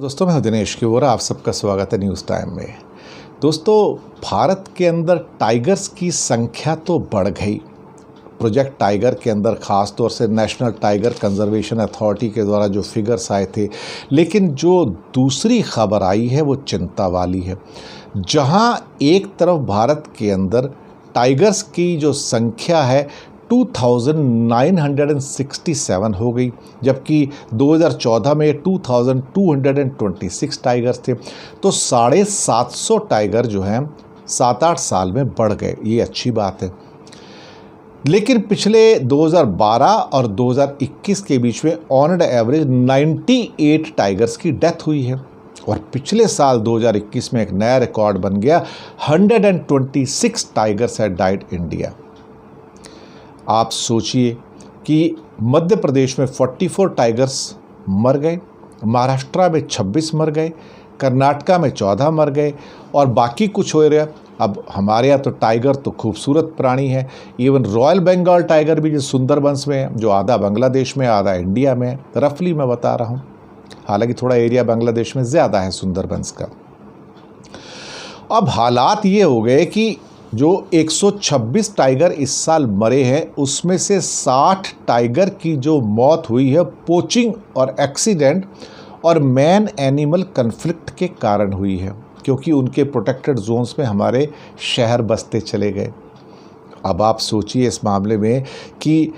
दोस्तों, मैं हूं दिनेश किवोरा। आप सबका स्वागत है न्यूज़ टाइम में। दोस्तों, भारत के अंदर टाइगर्स की संख्या तो बढ़ गई। प्रोजेक्ट टाइगर के अंदर ख़ास तौर से नेशनल टाइगर कंजर्वेशन अथॉरिटी के द्वारा जो फिगर्स आए थे, लेकिन जो दूसरी खबर आई है वो चिंता वाली है। जहां एक तरफ भारत के अंदर टाइगर्स की जो संख्या है 2967 हो गई, जबकि 2014 में 2226 टाइगर्स थे। तो 750 टाइगर जो हैं 7-8 साल में बढ़ गए, ये अच्छी बात है। लेकिन पिछले 2012 और 2021 के बीच में ऑन एन एवरेज 98 टाइगर्स की डेथ हुई है, और पिछले साल 2021 में एक नया रिकॉर्ड बन गया, 126 टाइगर्स हैड डाइड इंडिया। आप सोचिए कि मध्य प्रदेश में 44 टाइगर्स मर गए, महाराष्ट्र में 26 मर गए, कर्नाटका में 14 मर गए, और बाकी कुछ हो रहा। अब हमारे यहाँ तो टाइगर तो खूबसूरत प्राणी है। इवन रॉयल बंगाल टाइगर भी जो सुंदरबंस में है, जो आधा बांग्लादेश में आधा इंडिया में है, रफली मैं बता रहा हूँ। हालांकि थोड़ा एरिया बांग्लादेश में ज़्यादा है सुंदरबंस का। अब हालात ये हो गए कि जो 126 टाइगर इस साल मरे हैं, उसमें से 60 टाइगर की जो मौत हुई है पोचिंग और एक्सीडेंट और मैन एनिमल कन्फ्लिक्ट के कारण हुई है, क्योंकि उनके प्रोटेक्टेड जोन्स में हमारे शहर बसते चले गए। अब आप सोचिए इस मामले में कि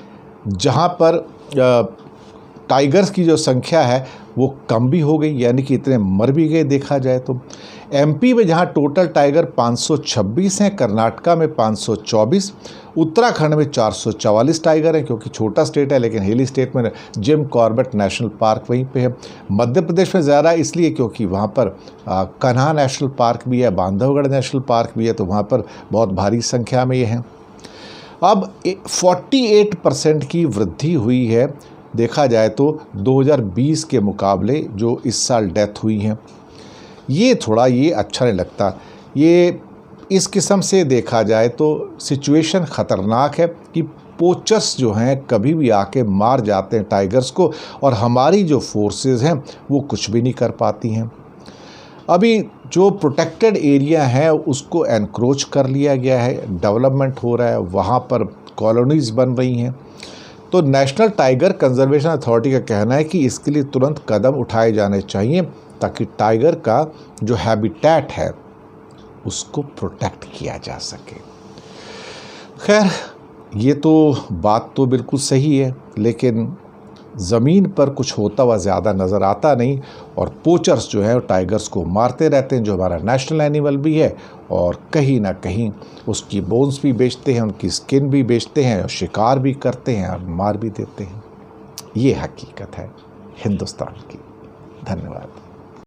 जहाँ पर टाइगर्स की जो संख्या है वो कम भी हो गई, यानी कि इतने मर भी गए। देखा जाए तो एमपी में जहां टोटल टाइगर 526 हैं, कर्नाटका में 524, उत्तराखंड में 444 टाइगर हैं, क्योंकि छोटा स्टेट है, लेकिन हिली स्टेट में जिम कॉर्बेट नेशनल पार्क वहीं पे है। मध्य प्रदेश में ज़्यादा इसलिए क्योंकि वहाँ पर कन्हा नेशनल पार्क भी है, बांधवगढ़ नेशनल पार्क भी है, तो वहाँ पर बहुत भारी संख्या में ये हैं। अब 48% की वृद्धि हुई है, देखा जाए तो 2020 के मुकाबले जो इस साल डेथ हुई हैं। ये अच्छा नहीं लगता। ये इस किस्म से देखा जाए तो सिचुएशन ख़तरनाक है कि पोचर्स जो हैं कभी भी आके मार जाते हैं टाइगर्स को, और हमारी जो फोर्सेस हैं वो कुछ भी नहीं कर पाती हैं। अभी जो प्रोटेक्टेड एरिया है उसको एनक्रोच कर लिया गया है, डेवलपमेंट हो रहा है, वहाँ पर कॉलोनीज़ बन रही हैं। तो नेशनल टाइगर कंजर्वेशन अथॉरिटी का कहना है कि इसके लिए तुरंत कदम उठाए जाने चाहिए, ताकि टाइगर का जो हैबिटेट है उसको प्रोटेक्ट किया जा सके। खैर, ये तो बात तो बिल्कुल सही है, लेकिन ज़मीन पर कुछ होता हुआ ज़्यादा नज़र आता नहीं, और पोचर्स जो है टाइगर्स को मारते रहते हैं, जो हमारा नेशनल एनिमल भी है, और कहीं ना कहीं उसकी बोन्स भी बेचते हैं, उनकी स्किन भी बेचते हैं, और शिकार भी करते हैं और मार भी देते हैं। ये हकीकत है हिंदुस्तान की। धन्यवाद।